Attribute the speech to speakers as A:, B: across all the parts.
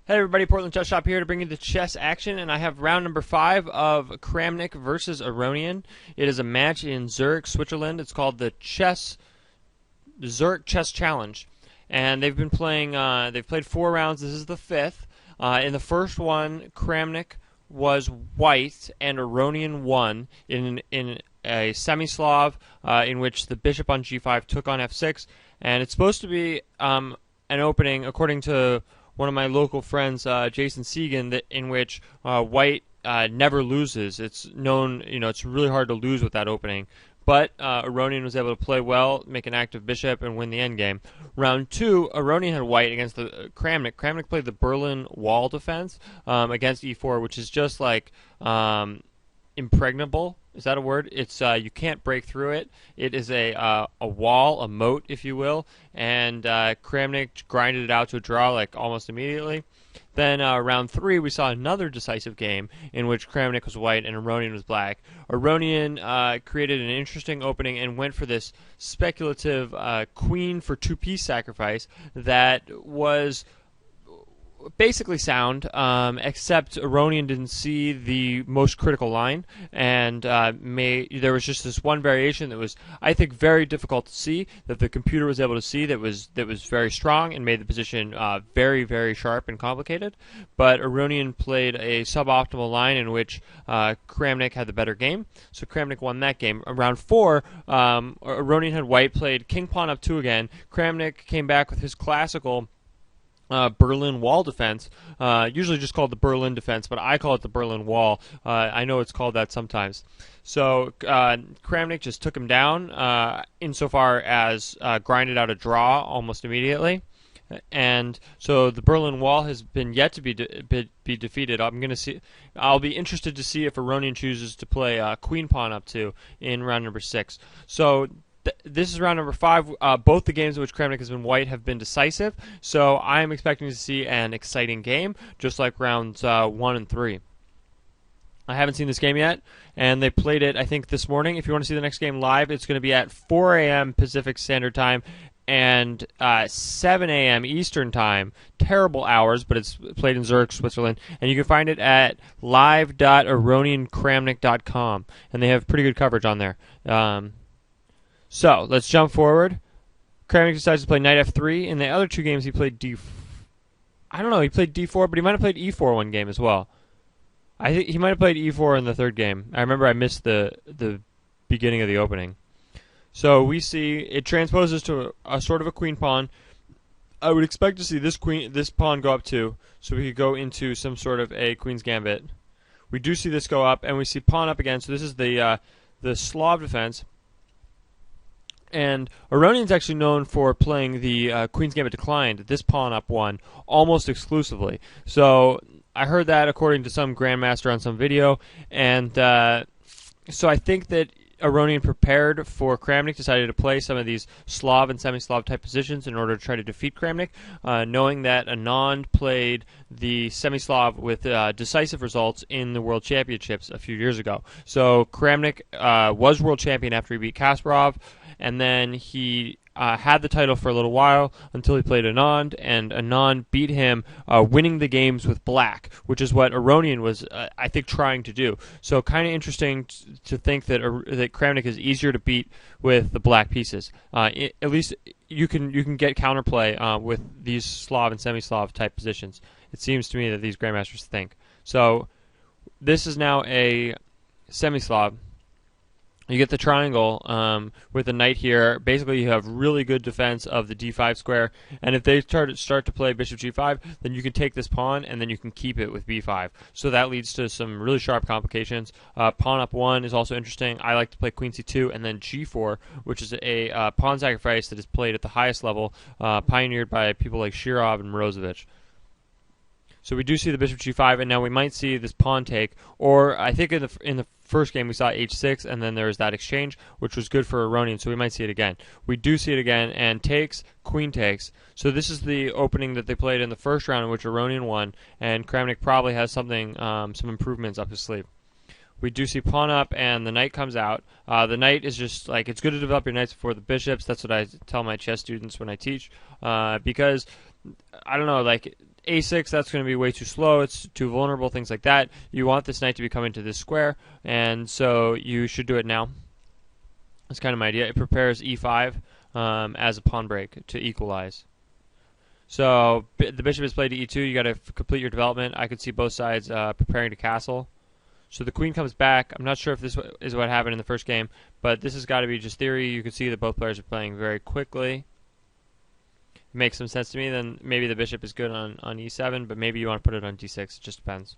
A: Hey everybody, Portland Chess Shop here to bring you the chess action, and I have round number 5 of Kramnik versus Aronian. It is a match in Zurich, Switzerland. It's called the Zurich Chess Challenge, and they've been playing. They've played 4 rounds. This is the 5th. In the first one, Kramnik was white and Aronian won in a semi-Slav in which the bishop on g5 took on f6, and it's supposed to be an opening according to one of my local friends, Jason Segan, in which white never loses. It's known, it's really hard to lose with that opening. But Aronian was able to play well, make an active bishop, and win the endgame. Round 2, Aronian had white against the Kramnik. Kramnik played the Berlin Wall defense against e4, which is just like impregnable. Is that a word? It's you can't break through it. It is a wall, a moat, if you will. And Kramnik grinded it out to a draw like almost immediately. Then round 3, we saw another decisive game in which Kramnik was white and Aronian was black. Aronian created an interesting opening and went for this speculative queen for 2-piece sacrifice that was basically sound, except Aronian didn't see the most critical line, and there was just this one variation that was, I think, very difficult to see, that the computer was able to see, that was very strong and made the position very, very sharp and complicated. But Aronian played a suboptimal line in which Kramnik had the better game, so Kramnik won that game. Round 4, Aronian had white, played king pawn up 2 again. Kramnik came back with his classical Berlin Wall defense, usually just called the Berlin defense, but I call it the Berlin Wall. I know it's called that sometimes. So Kramnik just took him down insofar as grinded out a draw almost immediately. And so the Berlin Wall has been yet to be defeated. I'll be interested to see if Aronian chooses to play queen pawn up 2 in round number 6. So this is round number 5. Both the games in which Kramnik has been white have been decisive, so I am expecting to see an exciting game, just like rounds 1 and 3. I haven't seen this game yet, and they played it, I think, this morning. If you want to see the next game live, it's going to be at 4 a.m. Pacific Standard Time and 7 a.m. Eastern Time. Terrible hours, but it's played in Zurich, Switzerland. And you can find it at live.aroniankramnik.com, and they have pretty good coverage on there. So, let's jump forward. Kramnik decides to play knight f3. In the other 2 games, he played I don't know, he played d4, but he might have played e4 one game as well. I think he might have played e4 in the 3rd game. I remember I missed the beginning of the opening. So, we see it transposes to a sort of a queen pawn. I would expect to see this pawn go up 2, so we could go into some sort of a queen's gambit. We do see this go up, and we see pawn up again, so this is the Slav defense. And Aronian's actually known for playing the Queen's Gambit declined, this pawn up 1, almost exclusively. So I heard that according to some grandmaster on some video, and so I think that Aronian prepared for Kramnik, decided to play some of these Slav and semi-Slav type positions in order to try to defeat Kramnik, knowing that Anand played the semi-Slav with decisive results in the World Championships a few years ago. So Kramnik was world champion after he beat Kasparov, and then he had the title for a little while until he played Anand, and Anand beat him, winning the games with black, which is what Aronian was, I think, trying to do. So kind of interesting to think that Kramnik is easier to beat with the black pieces. At least you can get counterplay with these Slav and semi-Slav type positions. It seems to me that these grandmasters think. So this is now a semi-Slav. You get the triangle with the knight here. Basically, you have really good defense of the d5 square, and if they start to play bishop g5, then you can take this pawn, and then you can keep it with b5. So that leads to some really sharp complications. Pawn up 1 is also interesting. I like to play queen c2 and then g4, which is a pawn sacrifice that is played at the highest level, pioneered by people like Shirov and Morozevich. So we do see the bishop g5, and now we might see this pawn take, or I think in the first game we saw h6, and then there was that exchange, which was good for Aronian, so we might see it again. We do see it again, and takes, queen takes. So this is the opening that they played in the first round in which Aronian won, and Kramnik probably has something, some improvements up his sleeve. We do see pawn up, and the knight comes out. The knight is just, like, it's good to develop your knights before the bishops. That's what I tell my chess students when I teach, because, I don't know, like, a6, that's going to be way too slow. It's too vulnerable, things like that. You want this knight to be coming to this square, and so you should do it now. That's kind of my idea. It prepares e5 as a pawn break to equalize. So the bishop is played to e2. You got to complete your development. I could see both sides preparing to castle. So the queen comes back. I'm not sure if this is what happened in the first game, but this has got to be just theory. You can see that both players are playing very quickly. It makes some sense to me. Then maybe the bishop is good on e7, but maybe you want to put it on d6. It just depends.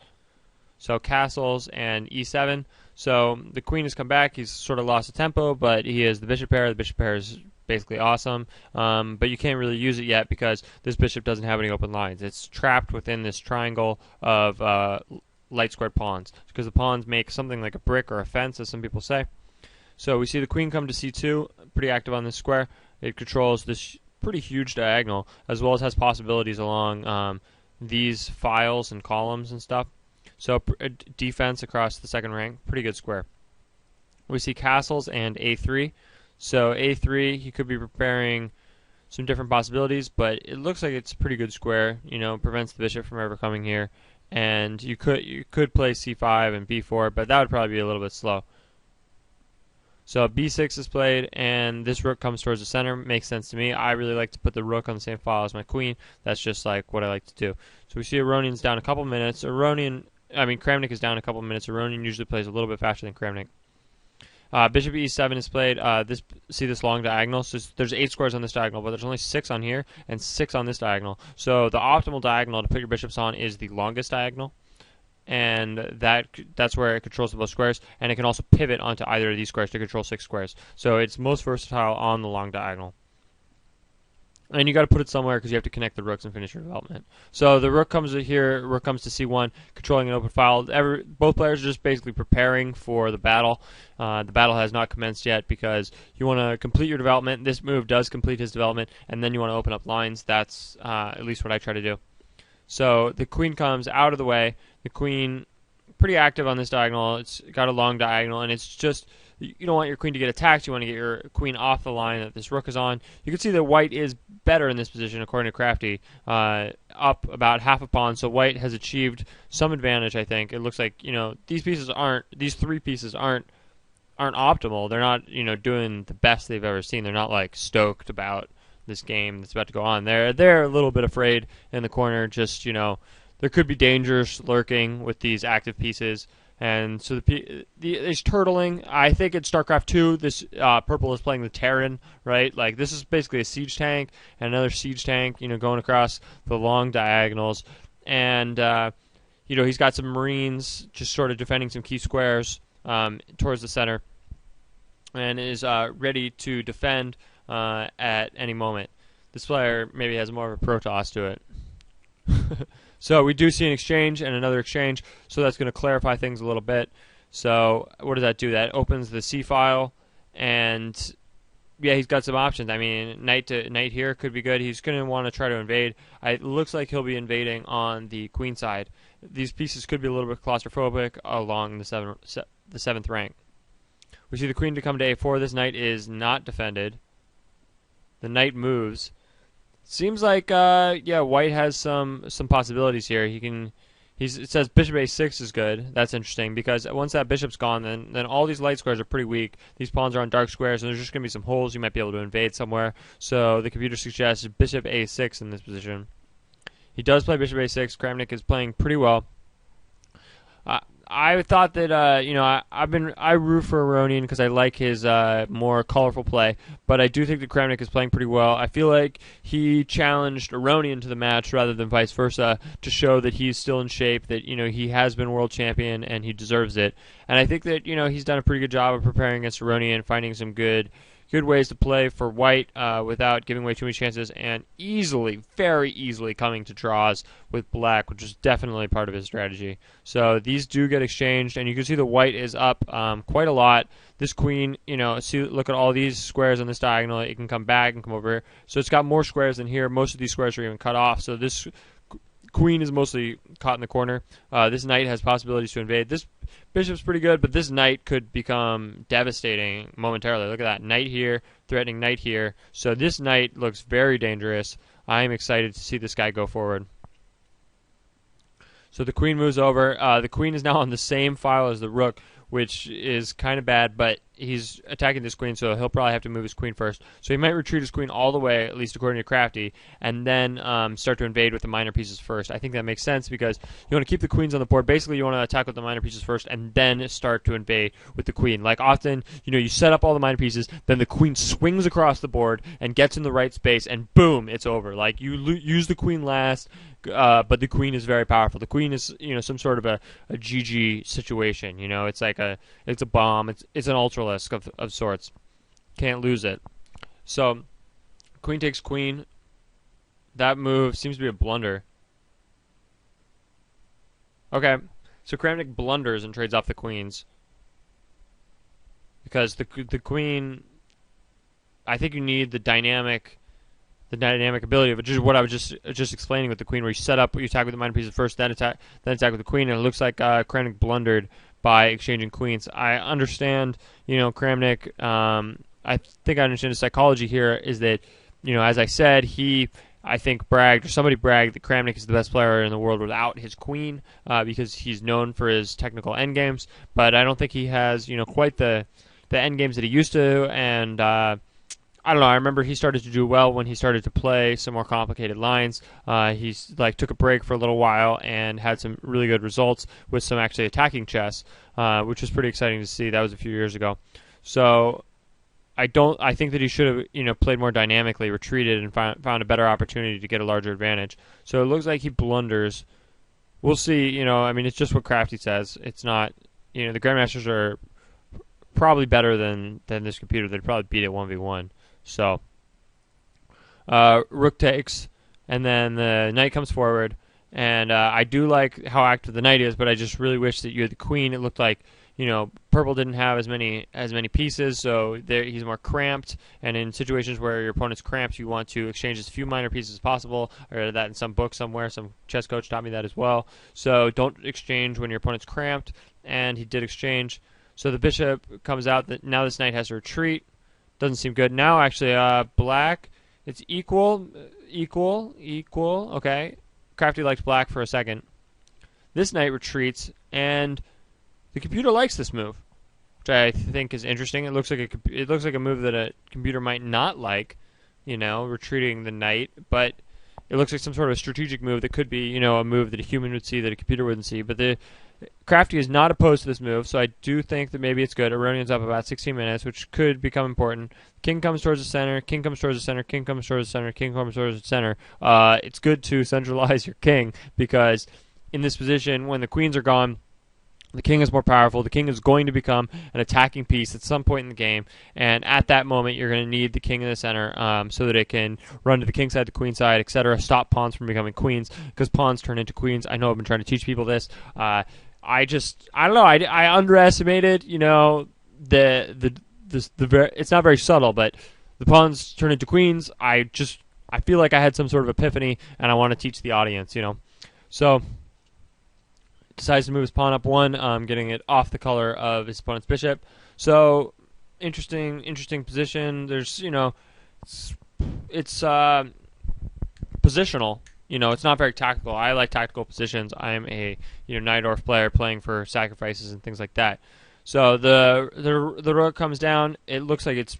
A: So castles and e7. So the queen has come back. He's sort of lost the tempo, but he is the bishop pair. The bishop pair is basically awesome, but you can't really use it yet because this bishop doesn't have any open lines. It's trapped within this triangle of light squared pawns because the pawns make something like a brick or a fence, as some people say. So we see the queen come to c2, pretty active on this square. It controls this pretty huge diagonal, as well as has possibilities along these files and columns and stuff. So defense across the second rank, pretty good square. We see castles and a3. So a3, he could be preparing some different possibilities, but it looks like it's a pretty good square. You know, prevents the bishop from ever coming here. And you could play c5 and b4, but that would probably be a little bit slow. So b6 is played, and this rook comes towards the center. Makes sense to me. I really like to put the rook on the same file as my queen. That's just like what I like to do. So we see Aronian's down a couple minutes. Kramnik is down a couple minutes. Aronian usually plays a little bit faster than Kramnik. Bishop e7 is played. See this long diagonal? So there's 8 squares on this diagonal, but there's only 6 on here and 6 on this diagonal. So the optimal diagonal to put your bishops on is the longest diagonal, and that's where it controls the most squares, and it can also pivot onto either of these squares to control 6 squares. So it's most versatile on the long diagonal. And you got to put it somewhere because you have to connect the rooks and finish your development. So the rook comes to here, rook comes to c1, controlling an open file. Both players are just basically preparing for the battle. The battle has not commenced yet because you want to complete your development. This move does complete his development, and then you want to open up lines. That's at least what I try to do. So the queen comes out of the way. The queen, pretty active on this diagonal. It's got a long diagonal, and it's just... You don't want your queen to get attacked. You want to get your queen off the line that this rook is on. You can see that white is better in this position, according to Crafty, up about half a pawn. So white has achieved some advantage, I think. It looks like, these 3 pieces aren't optimal. They're not, doing the best they've ever seen. They're not like stoked about this game that's about to go on. They're a little bit afraid in the corner. Just, there could be dangers lurking with these active pieces. And so it's turtling. I think in StarCraft 2, this purple is playing the Terran, right? Like this is basically a siege tank and another siege tank, going across the long diagonals. And he's got some Marines just sort of defending some key squares towards the center, and is ready to defend at any moment. This player maybe has more of a Protoss to it. So we do see an exchange and another exchange, so that's going to clarify things a little bit. So what does that do? That opens the C file, and yeah, he's got some options. I mean, knight here could be good. He's going to want to try to invade. It looks like he'll be invading on the queen side. These pieces could be a little bit claustrophobic along the seventh rank. We see the queen to come to a4. This knight is not defended. The knight moves. Seems like white has some possibilities here. It says bishop a6 is good. That's interesting because once that bishop's gone, then all these light squares are pretty weak. These pawns are on dark squares, and there's just going to be some holes you might be able to invade somewhere. So the computer suggests bishop a6 in this position. He does play bishop a6. Kramnik is playing pretty well. I thought that I root for Aronian because I like his more colorful play, but I do think that Kramnik is playing pretty well. I feel like he challenged Aronian to the match rather than vice versa to show that he's still in shape, that he has been world champion and he deserves it. And I think that he's done a pretty good job of preparing against Aronian, finding some good ways to play for white without giving away too many chances, and very easily coming to draws with black, which is definitely part of his strategy. So these do get exchanged, and you can see the white is up quite a lot. This queen, look at all these squares on this diagonal. It can come back and come over here. So it's got more squares than here. Most of these squares are even cut off. So this queen is mostly caught in the corner. This knight has possibilities to invade. This bishop's pretty good, but this knight could become devastating momentarily. Look at that. Knight here, threatening knight here. So this knight looks very dangerous. I am excited to see this guy go forward. So the queen moves over. The queen is now on the same file as the rook, which is kind of bad, but he's attacking this queen, so he'll probably have to move his queen first. So he might retreat his queen all the way, at least according to Crafty, and then start to invade with the minor pieces first. I think that makes sense because you want to keep the queens on the board. Basically, you want to attack with the minor pieces first and then start to invade with the queen. Like often, you set up all the minor pieces, then the queen swings across the board and gets in the right space, and boom, it's over. Like you use the queen last, but the queen is very powerful. The queen is, some sort of a GG situation. It's like it's a bomb. It's an ultralisk of sorts. Can't lose it. So, queen takes queen. That move seems to be a blunder. Okay, so Kramnik blunders and trades off the queens because the queen. I think you need the dynamic ability of it, just what I was just explaining with the queen, where you set up, you attack with the minor pieces first, then attack with the queen, and it looks like Kramnik blundered by exchanging queens. I understand, Kramnik. I think I understand the psychology here is that, as I said, I think somebody bragged that Kramnik is the best player in the world without his queen, because he's known for his technical endgames, but I don't think he has, quite the endgames that he used to, and I don't know. I remember he started to do well when he started to play some more complicated lines. He's took a break for a little while and had some really good results with some actually attacking chess, which was pretty exciting to see. That was a few years ago. So I think that he should have played more dynamically, retreated, and found a better opportunity to get a larger advantage. So it looks like he blunders. We'll see. It's just what Crafty says. It's not. The grandmasters are probably better than this computer. They'd probably beat it 1v1. So, rook takes, and then the knight comes forward, and I do like how active the knight is, but I just really wish that you had the queen. It looked like, purple didn't have as many pieces, so he's more cramped, and in situations where your opponent's cramped, you want to exchange as few minor pieces as possible. I read that in some book somewhere. Some chess coach taught me that as well. So don't exchange when your opponent's cramped, and he did exchange. So the bishop comes out. Now this knight has to retreat. Doesn't seem good. Now, actually, black, it's equal. Okay. Crafty likes black for a second. This knight retreats, and the computer likes this move, which I think is interesting. It looks like a move that a computer might not like, retreating the knight, but it looks like some sort of strategic move that could be, a move that a human would see that a computer wouldn't see. But the Crafty is not opposed to this move, so I do think that maybe it's good. Aronian's up about 16 minutes, which could become important. King comes towards the center, king comes towards the center, king comes towards the center, king comes towards the center. It's good to centralize your king, because in this position, when the queens are gone, the king is more powerful. The king is going to become an attacking piece at some point in the game, and at that moment, you're going to need the king in the center so that it can run to the king side, the queen side, etc. Stop pawns from becoming queens, because pawns turn into queens. I know I've been trying to teach people this. I don't know. I underestimated, it's not very subtle, but the pawns turn into queens. I feel like I had some sort of epiphany, and I want to teach the audience, So decides to move his pawn up one, getting it off the color of his opponent's bishop. So interesting position. There's, it's positional. It's not very tactical. I like tactical positions. I am a Najdorf player playing for sacrifices and things like that. So the rook comes down. It looks like it's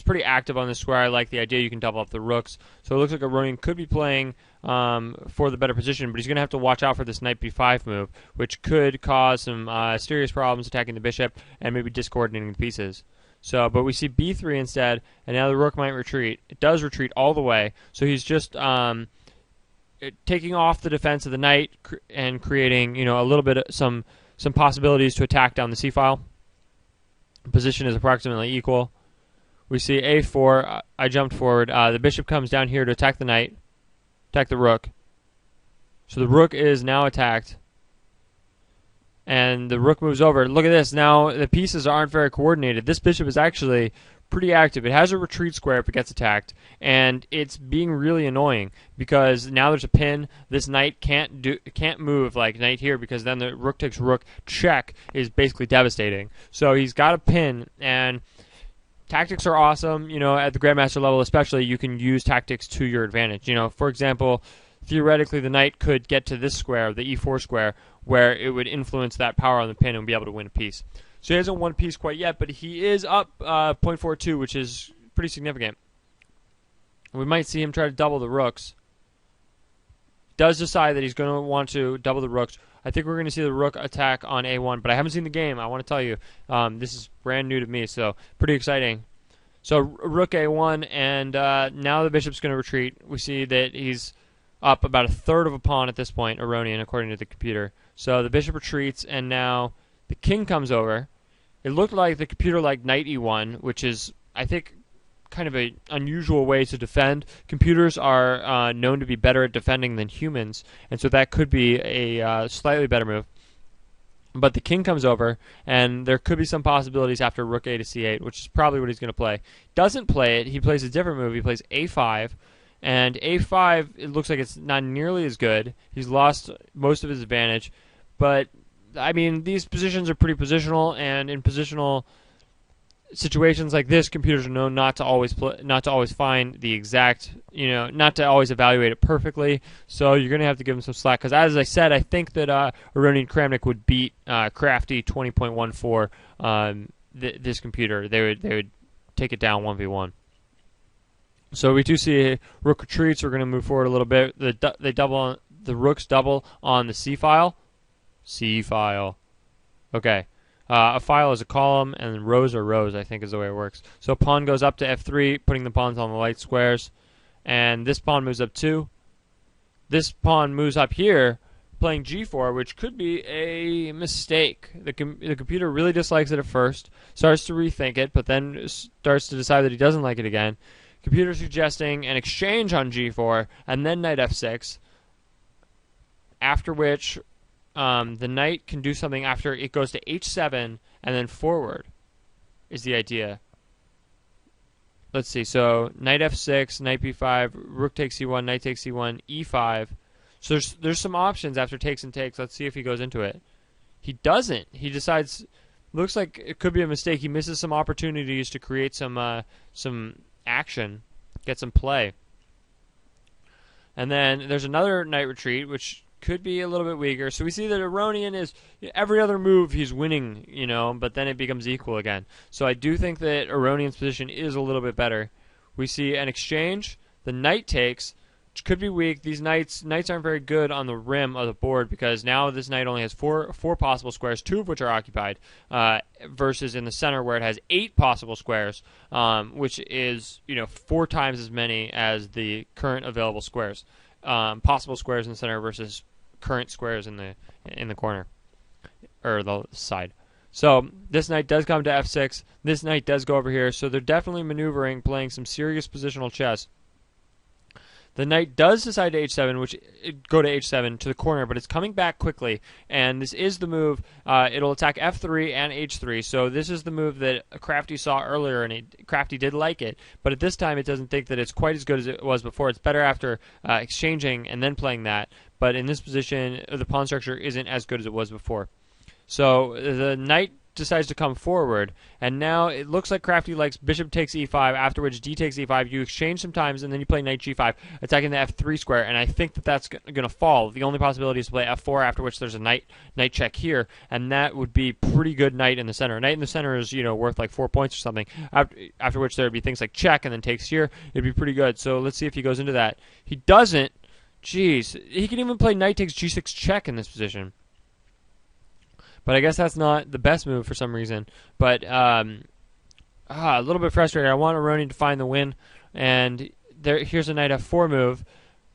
A: pretty active on the square. I like the idea you can double up the rooks. So it looks like Aronian could be playing for the better position, but he's going to have to watch out for this knight b5 move, which could cause some serious problems attacking the bishop and maybe discoordinating the pieces. So, but we see b3 instead, and now the rook might retreat. It does retreat all the way. So he's just taking off the defense of the knight and creating, a little bit of some possibilities to attack down the c-file. Position is approximately equal. We see a4. I jumped forward. The bishop comes down here to attack the knight, attack the rook. So the rook is now attacked, and the rook moves over. Look at this. Now the pieces aren't very coordinated. This bishop is actually pretty active. It has a retreat square if it gets attacked, and it's being really annoying because now there's a pin. This knight can't move like knight here, because then the rook takes rook check is basically devastating. So he's got a pin, and tactics are awesome. At the grandmaster level especially, you can use tactics to your advantage. For example, theoretically the knight could get to this square, the e4 square, where it would influence that power on the pin and be able to win a piece. So he hasn't won a piece quite yet, but he is up 0.42, which is pretty significant. We might see him try to double the rooks. Does decide that he's going to want to double the rooks. I think we're going to see the rook attack on a1, but I haven't seen the game. I want to tell you, this is brand new to me, so pretty exciting. So rook a1, and now the bishop's going to retreat. We see that he's up about a third of a pawn at this point, Aronian, according to the computer. So the bishop retreats, and now the king comes over. It looked like the computer liked knight e1, which is, I think, kind of an unusual way to defend. Computers are known to be better at defending than humans, and so that could be a slightly better move. But the king comes over, and there could be some possibilities after rook a to c8, which is probably what he's going to play. Doesn't play it. He plays a different move. He plays a5, and a5, it looks like it's not nearly as good. He's lost most of his advantage, but I mean, these positions are pretty positional, and in positional situations like this, computers are known not to always find the exact, not to always evaluate it perfectly. So you're going to have to give them some slack, because as I said, I think that Aronian Kramnik would beat Crafty 20.14 this computer. They would take it down 1v1. So we do see rook retreats. We're going to move forward a little bit. The rooks double on the c file. C file. Okay. A file is a column, and rows are rows, I think is the way it works. So pawn goes up to f3, putting the pawns on the light squares. And this pawn moves up 2. This pawn moves up here, playing g4, which could be a mistake. The computer really dislikes it at first, starts to rethink it, but then starts to decide that he doesn't like it again. Computer suggesting an exchange on g4, and then knight f6, after which the knight can do something after it goes to h7 and then forward is the idea. Let's see. So knight f6, knight b5, rook takes c1, knight takes c1, e5. So there's some options after takes and takes. Let's see if he goes into it. He doesn't. He decides. Looks like it could be a mistake. He misses some opportunities to create some action, get some play. And then there's another knight retreat, which could be a little bit weaker. So we see that Aronian is, every other move he's winning, but then it becomes equal again. So I do think that Aronian's position is a little bit better. We see an exchange. The knight takes, which could be weak. These knights aren't very good on the rim of the board, because now this knight only has four possible squares, 2 of which are occupied, versus in the center where it has 8 possible squares, which is 4 times as many as the current available squares. Possible squares in the center versus current squares in the corner or the side. So this knight does come to f6. This knight does go over here. So they're definitely maneuvering, playing some serious positional chess. The knight does decide to h7, which go to h7 to the corner, but it's coming back quickly. And this is the move. It'll attack f3 and h3. So this is the move that Crafty saw earlier, and Crafty did like it. But at this time, it doesn't think that it's quite as good as it was before. It's better after exchanging and then playing that. But in this position, the pawn structure isn't as good as it was before. So the knight decides to come forward, and now it looks like Crafty likes bishop takes e5, after which d takes e5. You exchange sometimes, and then you play knight g5, attacking the f3 square, and I think that that's going to fall. The only possibility is to play f4, after which there's a knight check here, and that would be pretty good knight in the center. Knight in the center is worth like 4 points or something, after which there would be things like check and then takes here. It'd be pretty good. So let's see if he goes into that. He doesn't. Jeez, he can even play knight takes g6 check in this position. But I guess that's not the best move for some reason. But a little bit frustrated. I want Aronian to find the win. And here's a knight f4 move.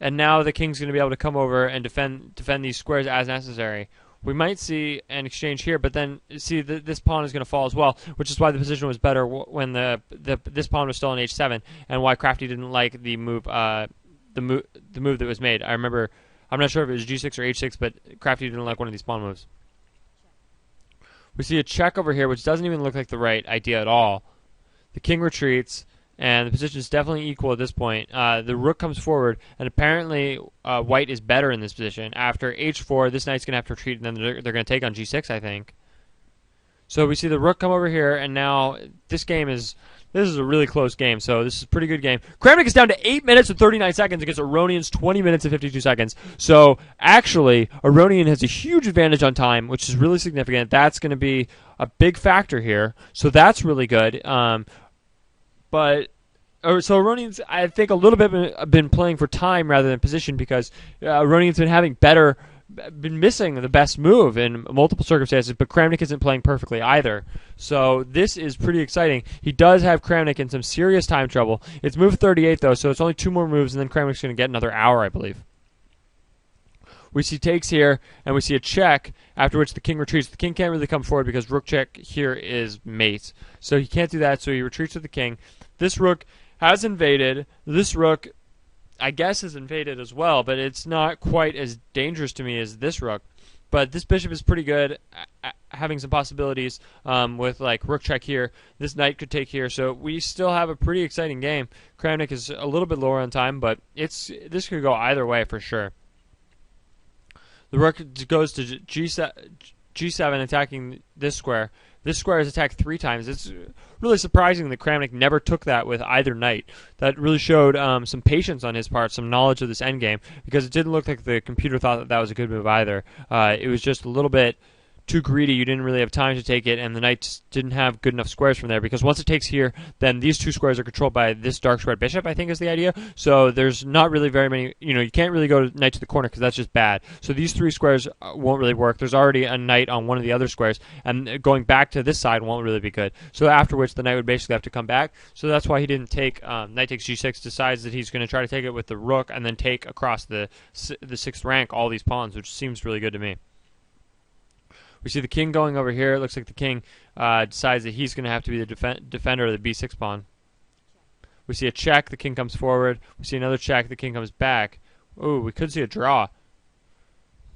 A: And now the king's going to be able to come over and defend these squares as necessary. We might see an exchange here, but then see this pawn is going to fall as well, which is why the position was better when this pawn was still on h7, and why Crafty didn't like the move that was made. I'm not sure if it was g6 or h6, but Crafty didn't like one of these pawn moves. We see a check over here, which doesn't even look like the right idea at all. The king retreats, and the position is definitely equal at this point. The rook comes forward, and apparently white is better in this position. After h4, this knight's going to have to retreat, and then they're going to take on g6, I think. So we see the rook come over here, and now this is a really close game, so this is a pretty good game. Kramnik is down to 8 minutes and 39 seconds against Aronian's 20 minutes and 52 seconds. So actually, Aronian has a huge advantage on time, which is really significant. That's going to be a big factor here, so that's really good. So Aronian's, I think, a little bit been playing for time rather than position because Aronian's been missing the best move in multiple circumstances, but Kramnik isn't playing perfectly either. So this is pretty exciting. He does have Kramnik in some serious time trouble. It's move 38, though, so it's only 2 more moves, and then Kramnik's going to get another hour, I believe. We see takes here, and we see a check, after which the king retreats. The king can't really come forward because rook check here is mate. So he can't do that, so he retreats to the king. This rook has invaded. This rook, I guess, is invaded as well, but it's not quite as dangerous to me as this rook. But this bishop is pretty good, having some possibilities with like rook check here. This knight could take here, so we still have a pretty exciting game. Kramnik is a little bit lower on time, but this could go either way for sure. The rook goes to G7, attacking this square. This square is attacked 3 times. It's really surprising that Kramnik never took that with either knight. That really showed some patience on his part, some knowledge of this endgame, because it didn't look like the computer thought that was a good move either. It was just a little bit too greedy. You didn't really have time to take it, and the knight just didn't have good enough squares from there, because once it takes here, then these 2 squares are controlled by this dark squared bishop, I think is the idea. So there's not really very many, you can't really go knight to the corner because that's just bad. So these 3 squares won't really work. There's already a knight on one of the other squares, and going back to this side won't really be good. So after which the knight would basically have to come back. So that's why he didn't take knight takes g6, decides that he's going to try to take it with the rook and then take across the 6th rank all these pawns, which seems really good to me. We see the king going over here. It looks like the king decides that he's going to have to be the defender of the b6 pawn. We see a check. The king comes forward. We see another check. The king comes back. Ooh, we could see a draw.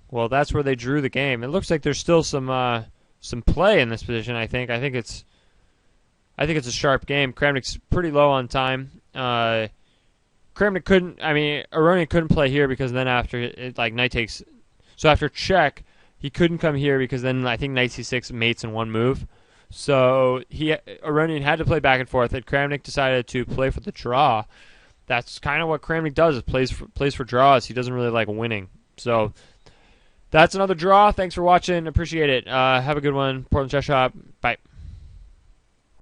A: Well, that's where they drew the game. It looks like there's still some play in this position. I think it's a sharp game. Kramnik's pretty low on time. Aronian couldn't play here because then after it, like knight takes. So after check, he couldn't come here because then I think knight c6 mates in one move. So Aronian had to play back and forth, and Kramnik decided to play for the draw. That's kind of what Kramnik does, is plays for draws. He doesn't really like winning. So that's another draw. Thanks for watching. Appreciate it. Have a good one. Portland Chess Shop. Bye.